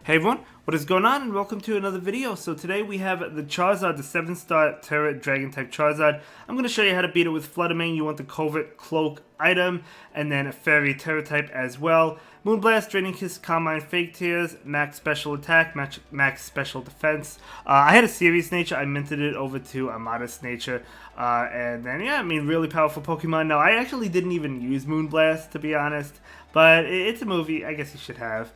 Hey everyone, what is going on and welcome to another video. So today we have the Charizard, the 7-star Terra Dragon type Charizard. I'm going to show you how to beat it with Flutter Mane. You want the Covert Cloak item and then a Fairy Terra type as well. Moonblast, Draining Kiss, Calm Mind, Fake Tears, Max Special Attack, Max Special Defense. I had a Serious Nature, I minted it over to a Modest Nature. And then yeah, I mean really powerful Pokemon. Now I actually didn't even use Moonblast to be honest, but it's a movie, I guess you should have.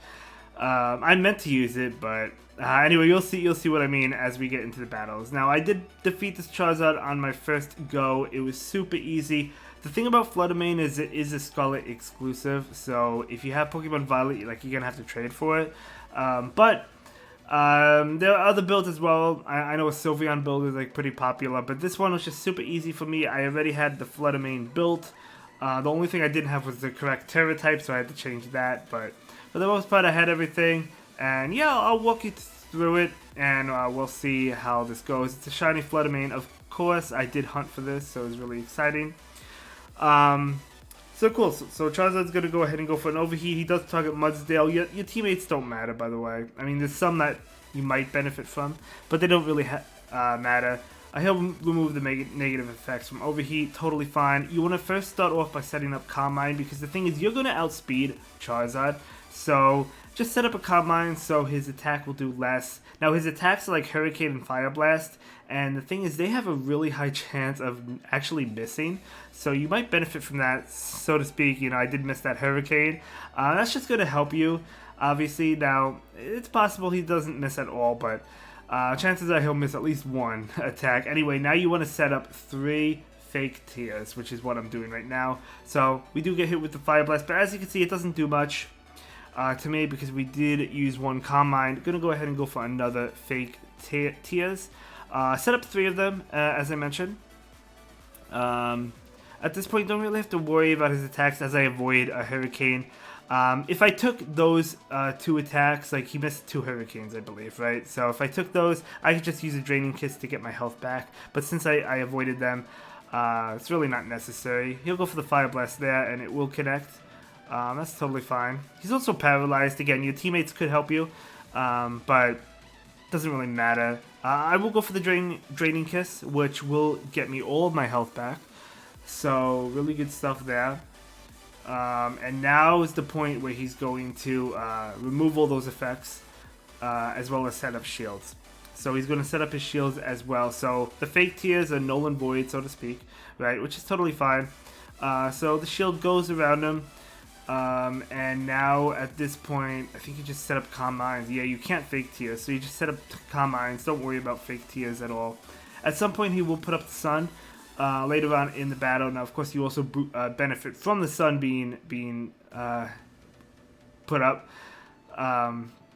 I meant to use it, but anyway, you'll see what I mean as we get into the battles. Now, I did defeat this Charizard on my first go. It was super easy. The thing about Flutter Mane is it is a Scarlet exclusive, so if you have Pokemon Violet, you're gonna have to trade for it. But there are other builds as well. I know a Sylveon build is pretty popular, but this one was just super easy for me. I already had the Flutter Mane built. The only thing I didn't have was the correct Terra type, so I had to change that, but for the most part, I had everything, and yeah, I'll walk you through it, and we'll see how this goes. It's a shiny Flutter Mane, of course. I did hunt for this, so it was really exciting. So cool. So Charizard's gonna go ahead and go for an Overheat. He does target Mudsdale. Your teammates don't matter, by the way. I mean, there's some that you might benefit from, but they don't really matter. He'll remove the negative effects from Overheat, totally fine. You want to first start off by setting up Calm Mind, because the thing is, you're going to outspeed Charizard. So just set up a Calm Mind so his attack will do less. Now his attacks are like Hurricane and Fire Blast, and the thing is, they have a really high chance of actually missing. So you might benefit from that, so to speak. You know, I did miss that Hurricane. That's just going to help you, obviously. Now, it's possible he doesn't miss at all, but chances are he'll miss at least one attack. Anyway, now you want to set up 3 Fake Tears, which is what I'm doing right now. So we do get hit with the Fire Blast, but as you can see, it doesn't do much to me because we did use one Calm Mind. Gonna go ahead and go for another Fake Tears. Set up 3 of them, as I mentioned. At this point, don't really have to worry about his attacks as I avoid a Hurricane. If I took those 2 attacks, he missed 2 Hurricanes, I believe, right? So if I took those, I could just use a Draining Kiss to get my health back. But since I avoided them, it's really not necessary. He'll go for the Fire Blast there, and it will connect. That's totally fine. He's also paralyzed. Again, your teammates could help you, but doesn't really matter. I will go for the Draining Kiss, which will get me all of my health back. So really good stuff there. And now is the point where he's going to remove all those effects, as well as set up shields. So he's going to set up his shields as well. So the Fake Tears are null and void, so to speak, right? Which is totally fine. So the shield goes around him. And now at this point, I think you just set up Calm Minds. Yeah, you can't Fake Tears, so you just set up Calm Minds. Don't worry about Fake Tears at all. At some point, he will put up the Sun. Later on in the battle. Now, of course, you also benefit from the Sun being put up.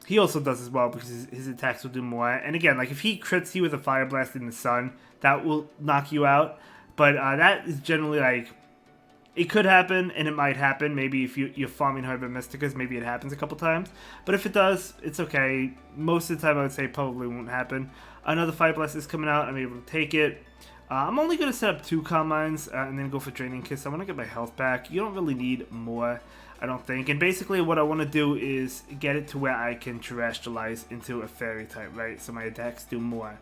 He also does as well because his attacks will do more. And again, if he crits you with a Fire Blast in the Sun, that will knock you out. But that is generally it could happen, and it might happen. Maybe if you're farming Hybrid Mysticas, maybe it happens a couple times. But if it does, it's okay. Most of the time, I would say probably won't happen. Another Fire Blast is coming out. I'm able to take it. I'm only going to set up 2 Calm Minds and then go for Draining Kiss. I want to get my health back. You don't really need more, I don't think. And basically what I want to do is get it to where I can Terrestrialize into a Fairy type, right? So my attacks do more.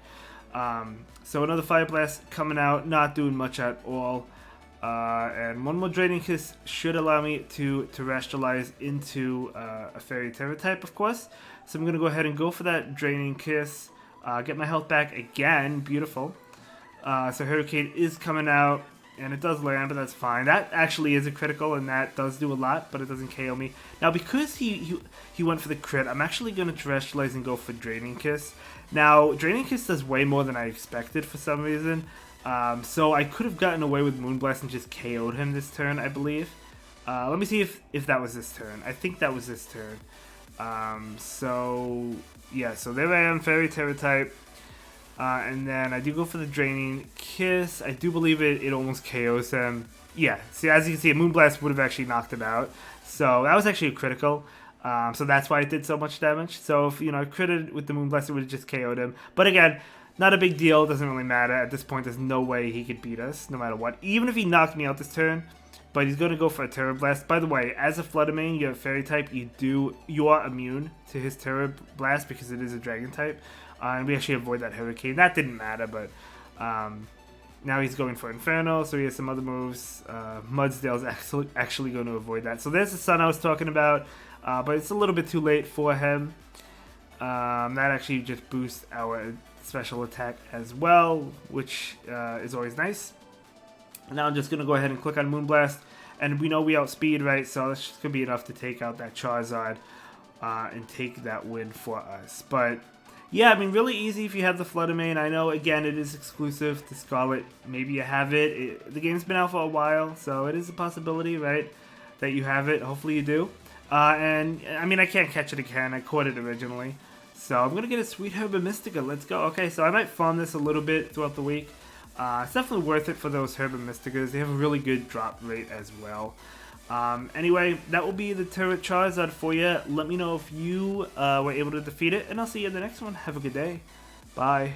So another Fire Blast coming out, not doing much at all. And one more Draining Kiss should allow me to Terrestrialize into a Fairy Terra type, of course. So I'm going to go ahead and go for that Draining Kiss. Get my health back again. Beautiful. So Hurricane is coming out, and it does land, but that's fine. That actually is a critical, and that does do a lot, but it doesn't KO me. Now, because he went for the crit, I'm actually going to Terrestrialize and go for Draining Kiss. Now, Draining Kiss does way more than I expected for some reason, so I could have gotten away with Moonblast and just KO'd him this turn, I believe. Let me see if that was this turn. I think that was this turn. So there I am, Fairy Terra type. And then I do go for the Draining Kiss. I do believe it almost KOs him. Yeah, see, as you can see, a Moonblast would have actually knocked him out. So that was actually a critical. So that's why it did so much damage. So if, I critted with the Moonblast, it would have just KO'd him. But again, not a big deal. Doesn't really matter. At this point, there's no way he could beat us, no matter what. Even if he knocked me out this turn, but he's going to go for a Terra Blast. By the way, as a Flutter main, you're a Fairy type, you are immune to his Terra Blast because it is a Dragon type. And we actually avoid that Hurricane. That didn't matter, but now he's going for Inferno, so he has some other moves. Mudsdale's actually going to avoid that. So there's the Sun I was talking about, but it's a little bit too late for him. That actually just boosts our special attack as well, which is always nice. Now I'm just going to go ahead and click on Moonblast, and we know we outspeed, right? So that's just going to be enough to take out that Charizard and take that win for us. But yeah, I mean, really easy if you have the Flutter Mane. I know, again, it is exclusive to Scarlet. Maybe you have it. The game's been out for a while, so it is a possibility, right, that you have it. Hopefully you do. And, I mean, I can't catch it again. I caught it originally. So I'm going to get a Sweet Herba Mystica. Let's go. Okay, so I might farm this a little bit throughout the week. It's definitely worth it for those Herba Mysticas. They have a really good drop rate as well. Anyway, that will be the Turret Charizard for you. Let me know if you were able to defeat it, and I'll see you in the next one. Have a good day. Bye.